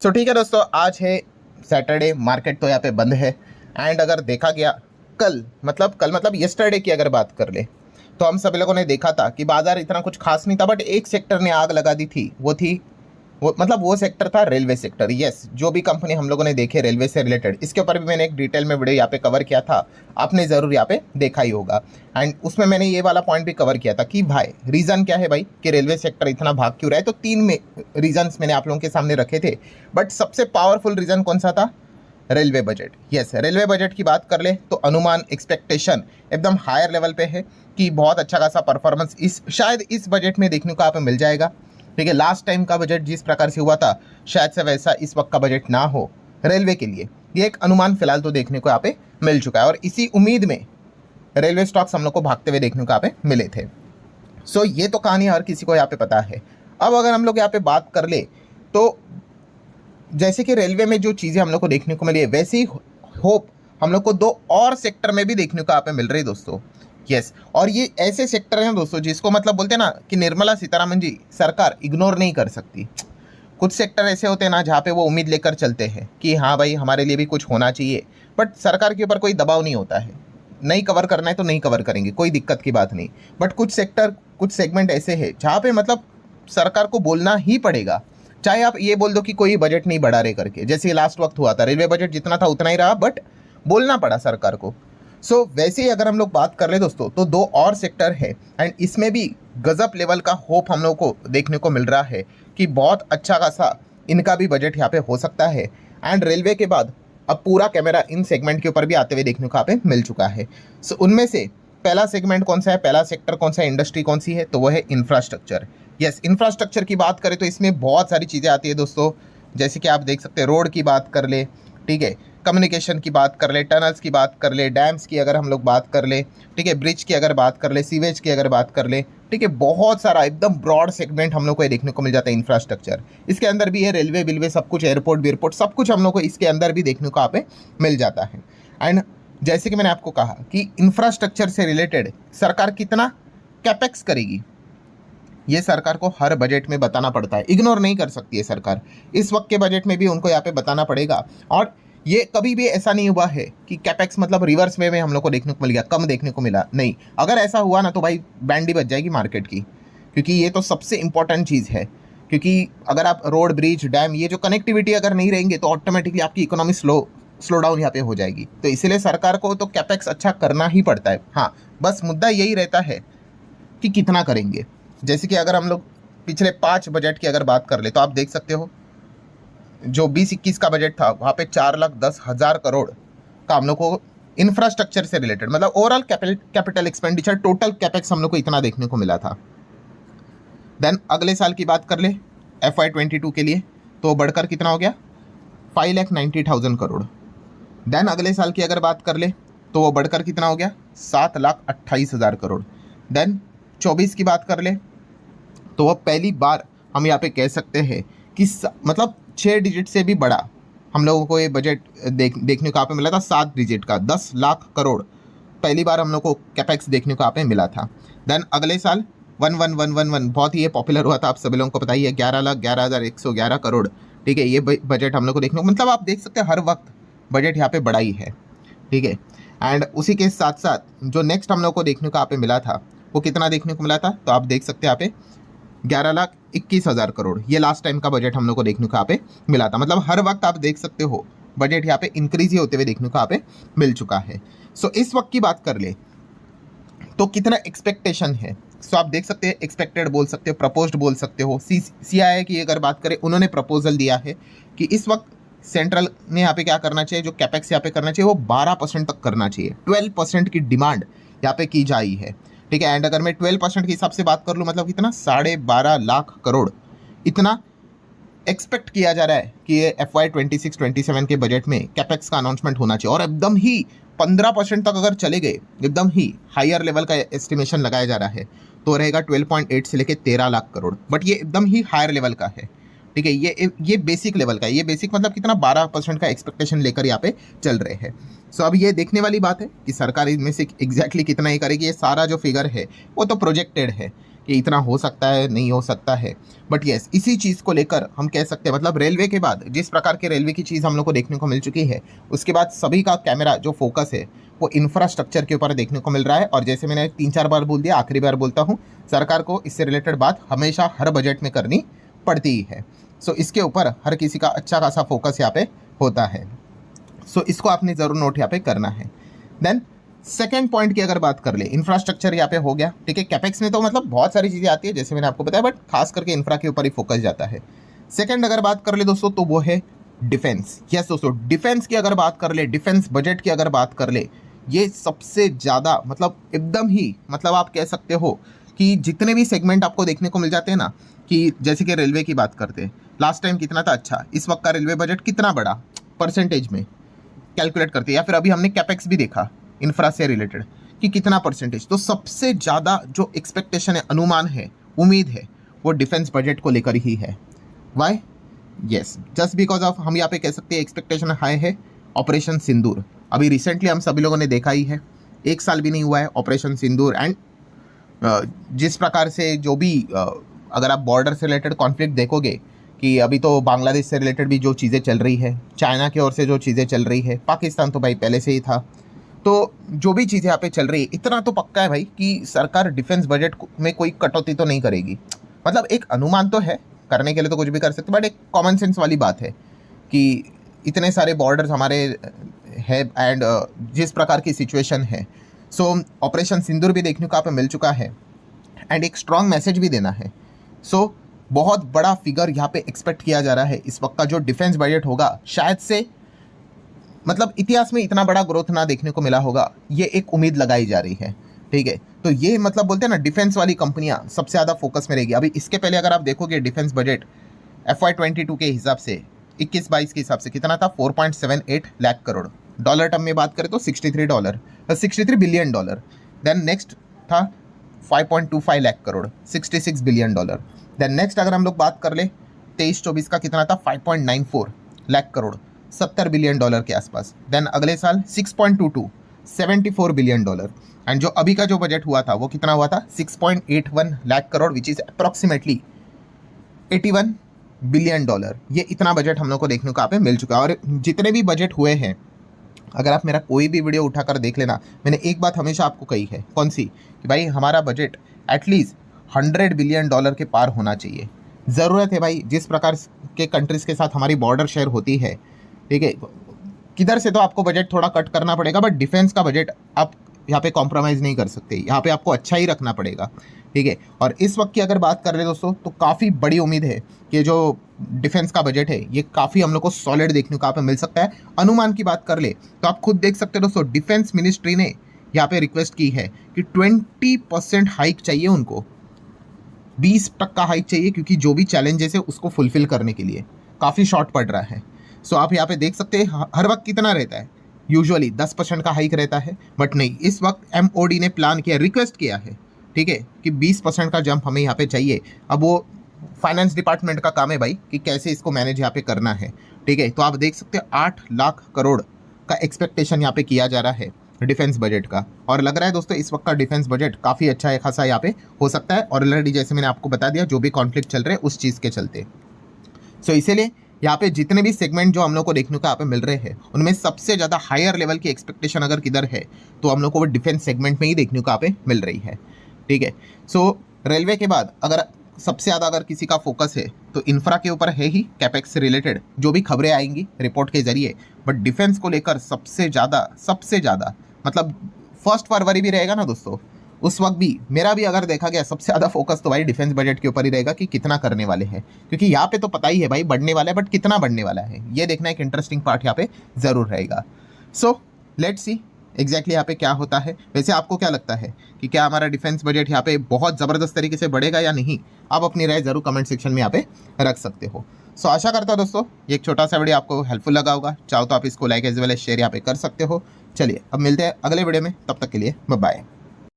सो ठीक है दोस्तों, आज है सैटरडे, मार्केट तो यहाँ पे बंद है। एंड अगर देखा गया कल मतलब यस्टरडे की अगर बात कर ले तो हम सभी लोगों ने देखा था कि बाजार इतना कुछ खास नहीं था, बट एक सेक्टर ने आग लगा दी थी। वो सेक्टर था रेलवे सेक्टर। यस, जो भी कंपनी हम लोगों ने देखे रेलवे से रिलेटेड, इसके ऊपर भी मैंने एक डिटेल में वीडियो यहाँ पे कवर किया था, आपने ज़रूर यहाँ पे देखा ही होगा। एंड उसमें मैंने ये वाला पॉइंट भी कवर किया था कि भाई रीज़न क्या है भाई कि रेलवे सेक्टर इतना भाग क्यों रहा है। तो तीन में रीजन्स मैंने आप लोगों के सामने रखे थे, बट सबसे पावरफुल रीज़न कौन सा था? Railway budget. Yes, railway budget की बात कर ले तो अनुमान, एक्सपेक्टेशन एकदम हायर लेवल पे है कि बहुत अच्छा खासा परफॉर्मेंस शायद इस बजट में देखने को आप मिल जाएगा। ठीक है, लास्ट टाइम का बजट जिस प्रकार से हुआ था शायद से वैसा इस वक्त का बजट ना हो रेलवे के लिए। ये एक अनुमान फिलहाल तो देखने को यहाँ पे मिल चुका है, और इसी उम्मीद में रेलवे स्टॉक्स हम लोग को भागते हुए देखने को यहाँ पे मिले थे। सो ये तो कहानी हर किसी को यहाँ पे पता है। अब अगर हम लोग यहाँ पे बात कर ले तो जैसे कि रेलवे में जो चीज़ें हम लोग को देखने को मिली है, वैसे ही होप हम लोग को दो और सेक्टर में भी देखने को यहाँ पे मिल रही है दोस्तों। यस, और ये ऐसे सेक्टर हैं दोस्तों जिसको बोलते हैं ना कि निर्मला सीतारमण जी सरकार इग्नोर नहीं कर सकती। कुछ सेक्टर ऐसे होते हैं ना जहाँ पे वो उम्मीद लेकर चलते हैं कि हाँ भाई हमारे लिए भी कुछ होना चाहिए, बट सरकार के ऊपर कोई दबाव नहीं होता है। नहीं कवर करना है तो नहीं कवर करेंगे, कोई दिक्कत की बात नहीं। बट कुछ सेगमेंट ऐसे हैं जहाँ पे सरकार को बोलना ही पड़ेगा, चाहे आप ये बोल दो कि कोई बजट नहीं बढ़ा रहे करके। जैसे लास्ट वक्त हुआ था, रेलवे बजट जितना था उतना ही रहा, बट बोलना पड़ा सरकार को। सो वैसे ही अगर हम लोग बात कर ले दोस्तों तो दो और सेक्टर है, एंड इसमें भी गजब लेवल का होप हम लोग को देखने को मिल रहा है कि बहुत अच्छा खासा इनका भी बजट यहाँ पे हो सकता है। एंड रेलवे के बाद अब पूरा कैमरा इन सेगमेंट के ऊपर भी आते हुए देखने को यहाँ पे मिल चुका है। सो उनमें से पहला सेगमेंट कौन सा है, पहला सेक्टर कौन सा है, इंडस्ट्री कौन सी है, तो वो है इंफ्रास्ट्रक्चर। यस, इंफ्रास्ट्रक्चर की बात करें तो इसमें बहुत सारी चीज़ें आती है दोस्तों। जैसे कि आप देख सकते हैं, रोड की बात कर ले, ठीक है, कम्युनिकेशन की बात कर ले, टनल्स की बात कर ले, डैम्स की अगर हम लोग बात कर ले, ठीक है, ब्रिज की अगर बात कर ले, सीवेज की अगर बात कर ले, ठीक है, बहुत सारा एकदम ब्रॉड सेगमेंट हम लोग को देखने को मिल जाता है इंफ्रास्ट्रक्चर। इसके अंदर भी है रेलवे बिलवे सब कुछ, एयरपोर्ट वेयरपोर्ट सब कुछ हम लोग को इसके अंदर भी देखने को यहाँ पे मिल जाता है। एंड जैसे कि मैंने आपको कहा कि इंफ्रास्ट्रक्चर से रिलेटेड सरकार कितना कैपेक्स करेगी, ये सरकार को हर बजट में बताना पड़ता है, इग्नोर नहीं कर सकती है सरकार। इस वक्त के बजट में भी उनको यहाँ पे बताना पड़ेगा। और ये कभी भी ऐसा नहीं हुआ है कि कैपेक्स रिवर्स वे में हम लोग को देखने को मिल गया, कम देखने को मिला, नहीं। अगर ऐसा हुआ ना तो भाई बैंड ही बच जाएगी मार्केट की, क्योंकि ये तो सबसे इंपॉर्टेंट चीज़ है। क्योंकि अगर आप रोड, ब्रिज, डैम, ये जो कनेक्टिविटी अगर नहीं रहेंगे तो ऑटोमेटिकली आपकी इकोनॉमी स्लो डाउन यहाँ पे हो जाएगी। तो इसीलिए सरकार को तो कैपेक्स अच्छा करना ही पड़ता है। हाँ, बस मुद्दा यही रहता है कि कितना करेंगे। जैसे कि अगर हम लोग पिछले 5 बजट की अगर बात कर ले तो आप देख सकते हो जो 20-21 का बजट था वहाँ पे 4,10,000 करोड़ का हम लोग को इंफ्रास्ट्रक्चर से related overall capital expenditure, total capex हम लोग को इतना देखने को मिला था। देन अगले साल की बात कर ले FY22 के लिए तो बढ़कर कितना हो गया, 5,90,000 करोड़। देन अगले साल की अगर बात कर ले तो वो बढ़कर कितना हो गया, 7,28,000 करोड़। देन 24 की बात कर ले तो वह पहली बार हम यहाँ पे कह सकते हैं कि 6 डिजिट से भी बड़ा हम लोगों को ये बजट देखने को यहाँ पे मिला था, 7 डिजिट का 10 लाख करोड़ पहली बार हम लोग को कैपेक्स देखने को यहाँ पे मिला था। देन अगले साल 11,111 बहुत ही ये पॉपुलर हुआ था, आप सभी लोगों को पता ही है, 11,11,111 करोड़। ठीक है, ये बजट हम लोग को देखने को आप देख सकते हैं हर वक्त बजट यहाँ पे बड़ा ही है। ठीक है, एंड उसी के साथ साथ जो नेक्स्ट हम लोग को देखने को यहाँ पे मिला था वो कितना देखने को मिला था, तो आप देख सकते हैं यहाँ पे 11,21,000 करोड़। ये लास्ट टाइम का बजट हम लोग को देखने को यहाँ पे मिला था। हर वक्त आप देख सकते हो बजट यहाँ पे इंक्रीज ही होते हुए देखने को यहाँ पे मिल चुका है। सो इस वक्त की बात कर ले तो कितना एक्सपेक्टेशन है, सो आप देख सकते हैं, एक्सपेक्टेड बोल सकते हो, प्रपोज्ड बोल सकते हो। CII की अगर बात करें, उन्होंने प्रपोजल दिया है कि इस वक्त सेंट्रल ने यहाँ पे क्या करना चाहिए, जो कैपेक्स यहाँ पे करना चाहिए वो 12% तक करना चाहिए। 12% की डिमांड यहाँ पे की जाई है। ठीक है, एंड अगर मैं 12% के हिसाब से बात कर लूँ कितना, 12.5 लाख करोड़ इतना एक्सपेक्ट किया जा रहा है कि ये FY26-27 के बजट में कैपेक्स का अनाउंसमेंट होना चाहिए। और एकदम ही 15% तक अगर चले गए, एकदम ही हायर लेवल का एस्टिमेशन लगाया जा रहा है, तो रहेगा 12.8 से लेके 13 लाख करोड़। बट ये एकदम ही हायर लेवल का है। ठीक है, ये बेसिक लेवल का है। ये बेसिक कितना 12% का एक्सपेक्टेशन लेकर यहाँ पे चल रहे हैं। सो अब ये देखने वाली बात है कि सरकार इनमें से एग्जैक्टली कितना ही करेगी। ये सारा जो फिगर है वो तो प्रोजेक्टेड है कि इतना हो सकता है नहीं हो सकता है, बट येस इसी चीज़ को लेकर हम कह सकते हैं, मतलब रेलवे के बाद जिस प्रकार के रेलवे की चीज़ हम लोग को देखने को मिल चुकी है, उसके बाद सभी का कैमरा जो फोकस है वो इंफ्रास्ट्रक्चर के ऊपर देखने को मिल रहा है। और जैसे मैंने 3-4 बार बोल दिया, आखिरी बार बोलता हूँ, सरकार को इससे रिलेटेड बात हमेशा हर बजट में करनी पड़ती ही है। सो इसके ऊपर हर किसी का अच्छा खासा फोकस यहाँ पे होता है। सो इसको आपने ज़रूर नोट यहाँ पे करना है। देन सेकेंड पॉइंट की अगर बात कर ले, इंफ्रास्ट्रक्चर यहाँ पे हो गया, ठीक है। कैपेक्स में तो मतलब बहुत सारी चीज़ें आती है जैसे मैंने आपको बताया, बट खास करके इंफ्रा के ऊपर ही फोकस जाता है। सेकेंड अगर बात कर ले दोस्तों तो वो है डिफेंस। यस दोस्तों, डिफेंस की अगर बात कर ले, डिफेंस बजट की अगर बात कर ले, ये सबसे ज़्यादा मतलब एकदम ही मतलब आप कह सकते हो कि जितने भी सेगमेंट आपको देखने को मिल जाते हैं ना, कि जैसे कि रेलवे की बात करते हैं, लास्ट टाइम कितना था अच्छा, इस वक्त का रेलवे बजट कितना बड़ा परसेंटेज में कैलकुलेट करते हैं, या फिर अभी हमने कैपेक्स भी देखा इंफ्रा से रिलेटेड कि कितना परसेंटेज, तो सबसे ज़्यादा जो एक्सपेक्टेशन है, अनुमान है, उम्मीद है, वो डिफेंस बजट को लेकर ही है। Why? Yes, just because of हम यहाँ पे कह सकते हैं एक्सपेक्टेशन हाई है ऑपरेशन सिंदूर। अभी रिसेंटली हम सभी लोगों ने देखा ही है, 1 साल भी नहीं हुआ है ऑपरेशन सिंदूर, एंड जिस प्रकार से जो भी अगर आप बॉर्डर से रिलेटेड कॉन्फ्लिक्ट देखोगे कि अभी तो बांग्लादेश से रिलेटेड भी जो चीज़ें चल रही है, चाइना की ओर से जो चीज़ें चल रही है, पाकिस्तान तो भाई पहले से ही था, तो जो भी चीज़ें यहाँ पे चल रही है, इतना तो पक्का है भाई कि सरकार डिफेंस बजट में कोई कटौती तो नहीं करेगी। मतलब एक अनुमान तो है, करने के लिए तो कुछ भी कर सकते, बट एक कॉमन सेंस वाली बात है कि इतने सारे बॉर्डर्स हमारे है एंड जिस प्रकार की सिचुएशन है, सो ऑपरेशन सिंदूर भी देखने को आप मिल चुका है एंड एक स्ट्रॉन्ग मैसेज भी देना है। सो बहुत बड़ा फिगर यहाँ पे एक्सपेक्ट किया जा रहा है। इस वक्त का जो डिफेंस बजट होगा, शायद से मतलब इतिहास में इतना बड़ा ग्रोथ ना देखने को मिला होगा, ये एक उम्मीद लगाई जा रही है, ठीक है। तो ये मतलब बोलते हैं ना, डिफेंस वाली कंपनियां सबसे ज़्यादा फोकस में रहेगी। अभी इसके पहले अगर आप देखोगे डिफेंस बजट FY22 के हिसाब से 21-22 के हिसाब से कितना था, 4.78 लाख करोड़, डॉलर टर्म में बात करें तो $63 बिलियन। देन नेक्स्ट था 5.25 lakh crore, $66 billion. Then next अगर हम लोग बात कर ले 23-24 का कितना था, 5.94 लाख करोड़, $70 बिलियन के आसपास। देन अगले साल 6.22, $74 बिलियन। एंड जो अभी का जो बजट हुआ था वो कितना हुआ था, 6.81 lakh crore, which is approximately $81 billion. ये इतना बजट हम लोग को देखने को यहाँ पे मिल चुका है। और जितने भी बजट हुए हैं, अगर आप मेरा कोई भी वीडियो उठाकर देख लेना, मैंने एक बात हमेशा आपको कही है, कौन सी, कि भाई हमारा बजट एटलीस्ट $100 बिलियन के पार होना चाहिए। ज़रूरत है भाई, जिस प्रकार के कंट्रीज़ के साथ हमारी बॉर्डर शेयर होती है, ठीक है, किधर से तो आपको बजट थोड़ा कट करना पड़ेगा, बट डिफेंस का बजट आप यहाँ पे कॉम्प्रोमाइज़ नहीं कर सकते, यहाँ पे आपको अच्छा ही रखना पड़ेगा, ठीक है। और इस वक्त की अगर बात कर रहे हैं दोस्तों, तो काफ़ी बड़ी उम्मीद है कि जो डिफेंस का बजट है ये काफ़ी हम लोग को सॉलिड देखने को यहाँ पे मिल सकता है। अनुमान की बात कर ले तो आप खुद देख सकते हैं दोस्तों, डिफेंस मिनिस्ट्री ने यहाँ पे रिक्वेस्ट की है कि 20% हाइक चाहिए उनको, 20% हाइक चाहिए, क्योंकि जो भी चैलेंजेस है उसको फुलफिल करने के लिए काफ़ी शॉर्ट पड़ रहा है। सो आप यहाँ पे देख सकते हैं हर वक्त कितना रहता है, यूजुअली 10% का हाइक रहता है, बट नहीं, इस वक्त MOD ने प्लान किया, रिक्वेस्ट किया है, ठीक है, कि 20% का जंप हमें यहाँ पे चाहिए। अब वो फाइनेंस डिपार्टमेंट का काम है भाई कि कैसे इसको मैनेज यहाँ पे करना है, ठीक है। तो आप देख सकते हैं 8 लाख करोड़ का एक्सपेक्टेशन यहाँ पे किया जा रहा है डिफेंस बजट का, और लग रहा है दोस्तों इस वक्त का डिफेंस बजट काफ़ी अच्छा है, खासा यहाँ पे हो सकता है। और ऑलरेडी जैसे मैंने आपको बता दिया, जो भी कॉन्फ्लिक्ट चल रहे हैं उस चीज़ के चलते, सो इसीलिए यहाँ पे जितने भी सेगमेंट जो हम लोग को देखने को यहाँ पे मिल रहे हैं, उनमें सबसे ज़्यादा हायर लेवल की एक्सपेक्टेशन अगर किधर है तो हम लोग को वो डिफेंस सेगमेंट में ही देखने को यहाँ पे मिल रही है, ठीक है। सो रेलवे के बाद अगर सबसे ज़्यादा अगर किसी का फोकस है तो इंफ्रा के ऊपर है ही, कैपेक्स से रिलेटेड जो भी खबरें आएंगी रिपोर्ट के जरिए, बट डिफेंस को लेकर सबसे ज़्यादा मतलब 1 फरवरी भी रहेगा ना दोस्तों, उस वक्त भी मेरा भी अगर देखा गया सबसे ज़्यादा फोकस तो भाई डिफेंस बजट के ऊपर ही रहेगा कि कितना करने वाले हैं, क्योंकि यहाँ पे तो पता ही है भाई बढ़ने वाला है, बट कितना बढ़ने वाला है ये देखना एक इंटरेस्टिंग पार्ट यहाँ पे ज़रूर रहेगा। सो लेट्स सी एग्जैक्टली यहाँ पे क्या होता है। वैसे आपको क्या लगता है कि क्या हमारा डिफेंस बजट यहाँ पे बहुत ज़बरदस्त तरीके से बढ़ेगा या नहीं? आप अपनी राय ज़रूर कमेंट सेक्शन में यहाँ पे रख सकते हो। सो आशा करता हूँ दोस्तों ये एक छोटा सा वीडियो आपको हेल्पफुल लगा होगा, चाहो तो आप इसको like as well as share यहाँ पे कर सकते हो। चलिए अब मिलते हैं अगले वीडियो में, तब तक के लिए बाय बाय।